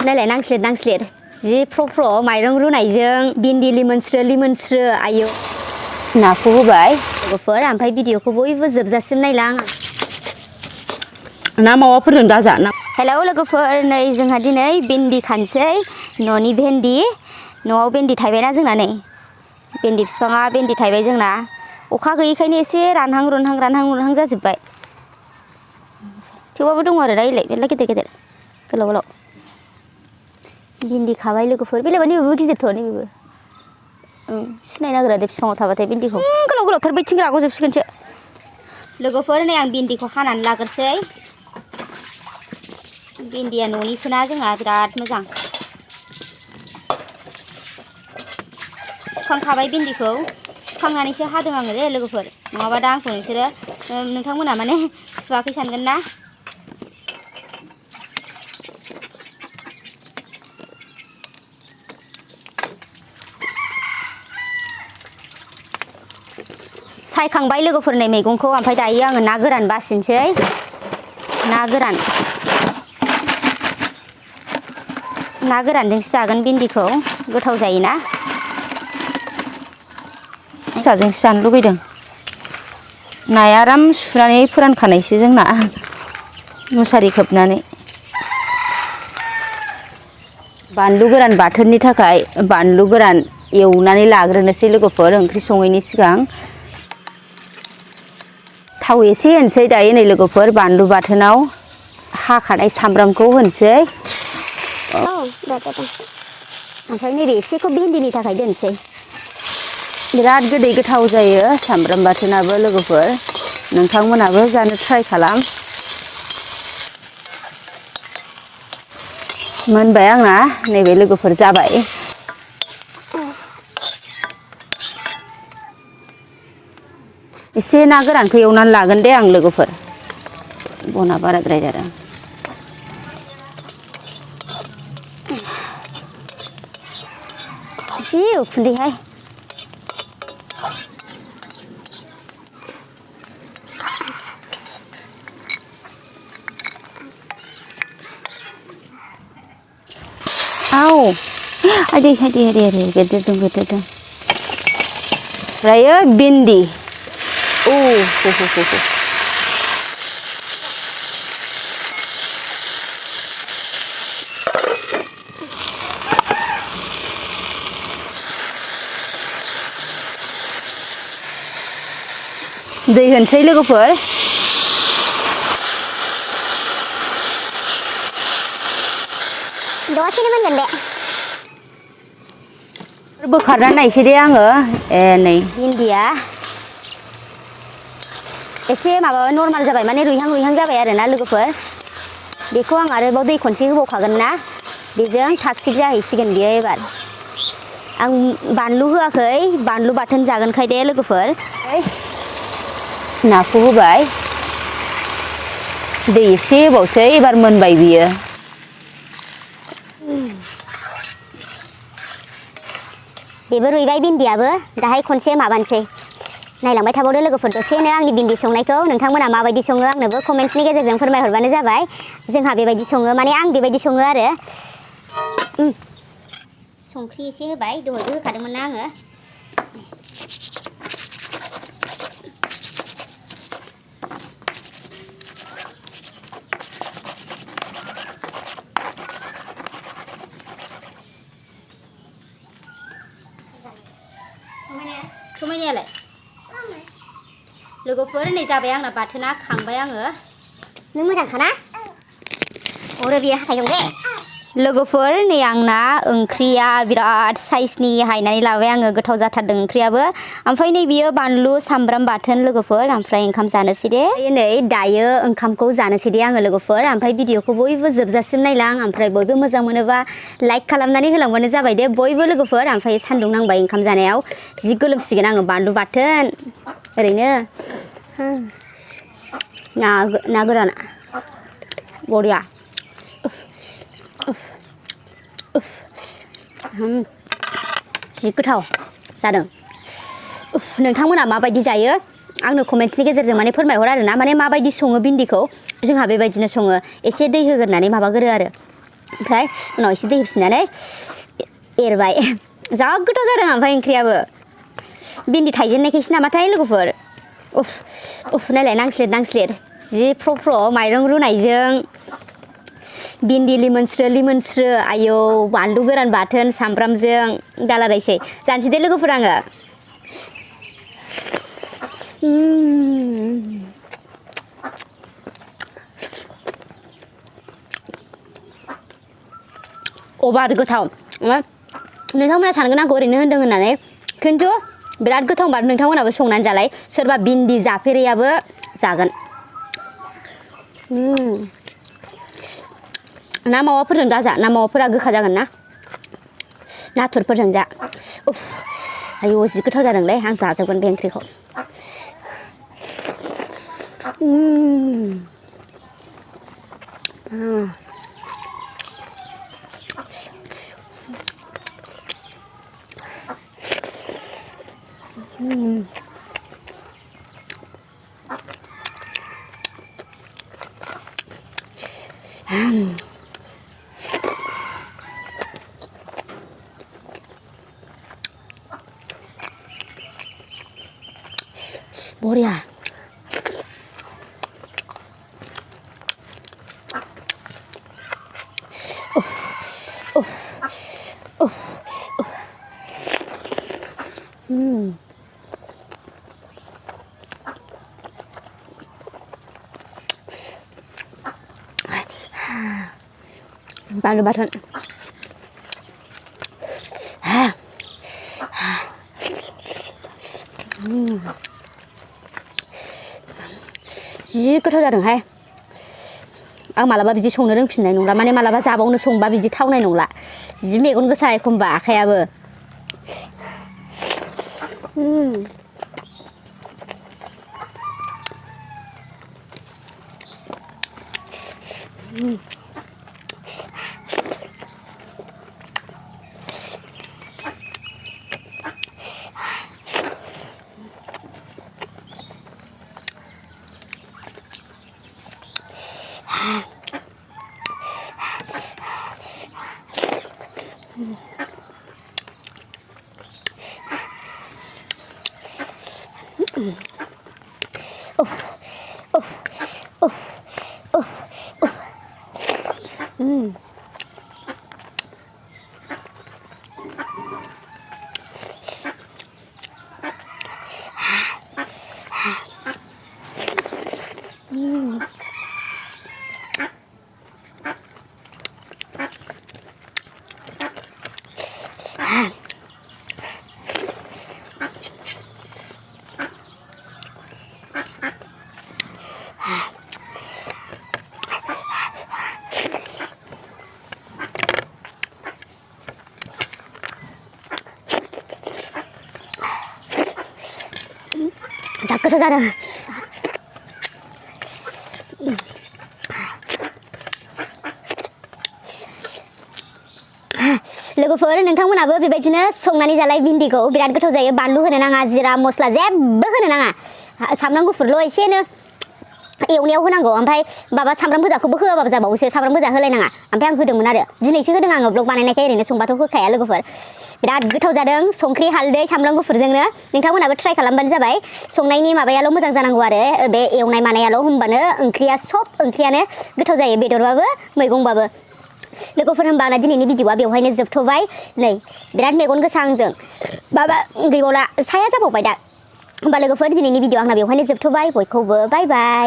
नायलाय नांस्लिर जि फ्र माइरं रुनायजों भिन्दि लिमोनस्रो आयौ नाखौ होबाय लोगोफोर ओमफ्राय भिडिअखौ बयबो जोबजासिम नायलां ना मावाफोरजों दाजा ना हेलौ लोगोफोर नै जोंहा दिनै भिन्दि खानसै न'नि भिन्दि न'आव भिन्दि थायबायना जोंना नै भिन्दि बिफाङा भिन्दि थायबाय जोंना अखा गैयैखायनो एसे रानहां जाजोब्बाय थेवबाबो दङ आरो दाइलाय मेरला गेदेर गोलाव भिन्दि खाबाय लोगोफोर बेलाय नैबेबो गिदिरथ' नैबेबो सिनाय नागिरा दे बिफाङाव थाबाथाय भिन्दिखौ गोलावथार बैथिं राग'जोबसिगोनसो लोगोफोर नै आं भिन्दिखौ हानानै लाग्रोसै भिन्दिया न'निसोना जोंहा बिराद मोजां सुखांखाबाय भिन्दिखौ सुखांनानैसो हादों आङो दे लोगोफोर नङाबा दा आंखौ नोंसोरो नोंथांमोना माने सुवाखै सानगोन ना सायखांबाय लोगोफोर नै मैगंखौ ओमफ्राय दायो आङो ना गोरान बासिनोसै ना गोरानजोंसो जागोन भिन्दिखौ गोथाव जायोना फिसाजोंसो जानो लुगैदों नाया आराम सुनानै फोरानखानायसो जोंना मुसारि खोबनानै बानलु गोरान बाथोननि थाखाय बानलु गोरान एवनानै लाग्रोनोसै लोगोफोर ओंख्रि सङैनि सिगां थाव एसे होनोसै दायो नै लोगोफोर बानलु बाथोनाव हाखानाय सामब्रामखौ होनोसै ओमफ्राय नैबे एसेखौ भिन्दिनि थाखाय दोनसै बिराद गोदै गोथाव जायो सामब्राम बाथोनाबो लोगोफोर नोंथांमोनाबो जानो ट्राइ खालाम मोनबाय आंना नैबे लोगोफोर जाबाय एसे ना गोरानखौ एवनानै लागोन दे आं लोगोफोर बना बाराद्राय जादों जि उखुन्दैहाय आव आदै गेदेरदों ओमफ्रायो भिन्दि दै होनसै लोगोफोर दसेनो मोनगोन बे बोखारनानै नायसै दे आङो नै भिन्दिया एसे माबा नर्माल जाबाय माने रुइहां जाबाय आरोना लोगोफोर बेखौ आं आरोबाव दै खनसे होबावखागोन ना बेजों थाग-थिग जाहैसिगोन बियो एबार आं बानलु होआखै बानलु बाथोन जागोनखाय दे लोगोफोर नाखौ होबाय दै एसे होबावसै एबार मोनबाय बियो बेबो रुइबाय भिन्दियाबो दाहाय खनसे माबानोसै नायलांबाय थाबावदो लोगोफोर दसेनो आंनि भिन्दि संनायखौ नोंथांमोना माबायदि सङो आंनोबो कमेन्ट्सनि गेजेरजों फोरमायहरबानो जाबाय जोंहा बेबायदि सङो माने आं बेबायदि सङो आरो संख्रि एसे होबाय दहायबो होखादोंमोन ना आङो समायनायालाय लोगोफोर नै जाबाय आंना बाथोना खांबाय आङो नों मोजांखाना अरे बियो हाथाय दं दे लोगोफोर नै आंना ओंख्रिया बिराद साइजनि हायनानै लाबाय आङो गोथाव जाथारदों ओंख्रियाबो ओमफ्राय नै बियो बानलु सामब्राम बाथोन लोगोफोर ओमफ्राय ओंखाम जानोसै दे नै दायो ओंखामखौ जानोसै दे आङो लोगोफोर ओमफ्राय भिडिअखौ बयबो जोबजासिम नायलां ओमफ्राय बयबो मोजां मोनोबा लाइक खालामनानै होलांबानो जाबाय दे बयबो लोगोफोर ओमफ्राय सान्दुं नांबाय ओंखाम जानायाव जि गोलोमसिगोन आङो बानलु बाथोन ओरैनो ना गोरान बरिया जि गोथाव जादों नोंथांमोना माबायदि जायो आंनो कमेन्ट्सनि गेजेरजों माने फोरमायहर आरोना माने माबायदि सङो भिन्दिखौ जोंहा बेबायदिनो सङो एसे दै होग्रोनानै माबागोरो आरो ओमफ्राय उनाव एसे दै होफिननानै एरबाय जा गोथाव जादों ओमफ्राय ओंख्रियाबो भिन्दि थाइजेननायखायसो नामाथाय लोगोफोर उफ नायलाय नांस्लिर जि फ्र माइरं रुनायजों भिन्दि लिमोनस्रो आयौ बानलु गोरान बाथोन सामब्रामजों दालारायसै जानोसै दे लोगोफोर आङो अबार गोथाव नोंथांमोना सानगोन आंखौ ओरैनो होनदों होननानै खिन्थु बिराद गोथाव बार नोंथांमोनाबो संनानै जालाय सोरबा भिन्दि जाफेरैयाबो जागोन ना मावाफोरजों दाजा ना मावाफोरा गोखा जागोन ना नाथुरफोरजों जा आयौ जि गोथाव जादोंलै आं जाजोबगोन बे ओंख्रिखौ बरिया बानलु बाथोन जि गोथाव जादोंहाय आं मालाबा बिदि संनो रोंफिननाय नंला माने मालाबा जाबावनो संबा बिदि थावनाय नंला जि मेगन गोसा एखमबा आखायाबो जा गोथाव जादों लोगोफोर नोंथांमोनाबो बेबायदिनो संनानै जालाय भिन्दिखौ बिराद गोथाव जायो बानलु होनो नाङा जिरा मस्ला जेबो होनो नाङा सामब्राम गुफुरल' एसेनो एवनायाव होनांगौ ओमफ्राय माबा सामब्राम गोजाखौबो होआबाबो जाबावोसो सामब्राम गोजा होलायनाङा ओमफ्राय आं होदोंमोन आरो दिनैसो होदों आङो ब्लग बानायनायखाय ओरैनो संबाथ' होखाया लोगोफोर बिराद गोथाव जादों संख्रि हालदै सामब्राम गुफुरजोंनो नोंथांमोनाबो ट्राइ खालामबानो जाबाय संनायनि माबायाल' मोजां जानांगौ आरो बे एवनाय मानायाल' होमबानो ओंख्रिया सब ओंख्रियानो गोथाव जायो बेदरबाबो मैगंबाबो लोगोफोर होमबा आंना दिनैनि भिडिअआ बेवहायनो जोबथ'बाय नै बिराद मेगन गोसा आंजों माबा गैबावला साया जाबावबाय दा होमबा लोगोफोर दिनैनि भिडिअ आंना बेवहायनो जोबथ'बाय बयखौबो बाय बाय